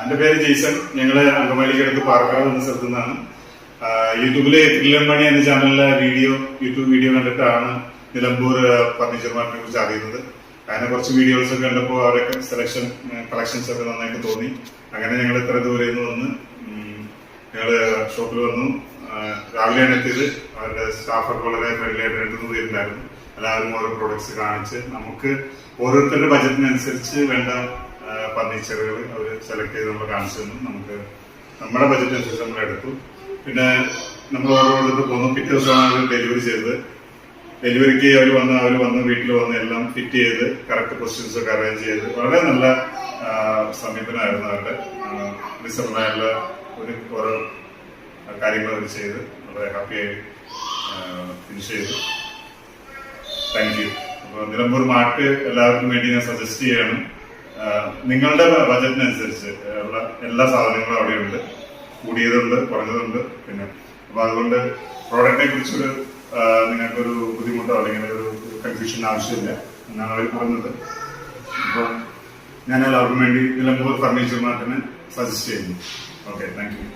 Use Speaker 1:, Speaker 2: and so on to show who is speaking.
Speaker 1: എന്റെ പേര് ജെയ്സൺ. ഞങ്ങള് അങ്കമാലിക്കടുത്ത് പാർക്കാട് എന്ന സ്ഥലത്തു നിന്നാണ്. യൂട്യൂബില് കില്ലംപണി എന്ന ചാനലിലെ യൂട്യൂബ് വീഡിയോ കണ്ടിട്ടാണ് നിലമ്പൂർ ഫർണിച്ചർ മാർട്ടിനെ കുറിച്ച് അറിയുന്നത്. അങ്ങനെ കുറച്ച് വീഡിയോസ് ഒക്കെ കണ്ടപ്പോൾ അവരൊക്കെ കളക്ഷൻസ് ഒക്കെ നന്നായിട്ട് തോന്നി. അങ്ങനെ ഞങ്ങൾ ഇത്ര ദൂരെ നിന്ന് വന്ന് ഞങ്ങള് ഷോപ്പിൽ വന്നു. രാവിലെയാണ് എത്തിയത്. അവരുടെ സ്റ്റാഫൊക്കെ വളരെ ഫ്രണ്ട്ലി ആയിട്ട് 2-3 പേരുണ്ടായിരുന്നു. എല്ലാവരും ഓരോ പ്രോഡക്ട്സ് കാണിച്ച് നമുക്ക് ഓരോരുത്തരുടെ ബജറ്റിനനുസരിച്ച് വേണ്ട ഫർണിച്ചറുകൾ അവർ സെലക്ട് ചെയ്ത് നമ്മൾ കാണിച്ചു തന്നു. നമുക്ക് നമ്മുടെ ബജറ്റിനനുസരിച്ച് നമ്മൾ എടുത്തു. പിന്നെ നമ്മൾ ഓരോരുത്തർ പോന്നു. പിറ്റേ ദിവസമാണ് അവർ ഡെലിവറി ചെയ്തത്. ഡെലിവറിക്ക് അവർ വന്ന് വീട്ടിൽ വന്ന് എല്ലാം ഫിറ്റ് ചെയ്ത് കറക്റ്റ് ക്വസ്റ്റ്യൻസ് ഒക്കെ അറേഞ്ച് ചെയ്ത് വളരെ നല്ല സമീപനമായിരുന്നു അവരുടെ. റിസർവായുള്ള ഓരോ കാര്യങ്ങൾ അവർ ചെയ്ത് വളരെ ഹാപ്പിയായി ഫിനിഷ് ചെയ്തു. Thank you. അപ്പോൾ നിലമ്പൂർ മാർട്ട് എല്ലാവർക്കും വേണ്ടി ഞാൻ സജസ്റ്റ് ചെയ്യാണ്. നിങ്ങളുടെ ബജറ്റിനനുസരിച്ച് ഉള്ള എല്ലാ സാധനങ്ങളും അവിടെയുണ്ട്. കൂടിയതുണ്ട്, കുറഞ്ഞതുണ്ട്. പിന്നെ അപ്പൊ അതുകൊണ്ട് പ്രോഡക്റ്റിനെ കുറിച്ചൊരു നിങ്ങൾക്കൊരു ബുദ്ധിമുട്ടോ അല്ലെങ്കിൽ ഒരു കൺഫ്യൂഷൻ ആവശ്യമില്ല എന്നാണ് അവർ പറഞ്ഞത്. അപ്പോൾ ഞാൻ എല്ലാവർക്കും വേണ്ടി നിലമ്പൂർ ഫർണിച്ചർ മാർട്ടിനെ സജസ്റ്റ് ചെയ്യുന്നു. Okay, thank you.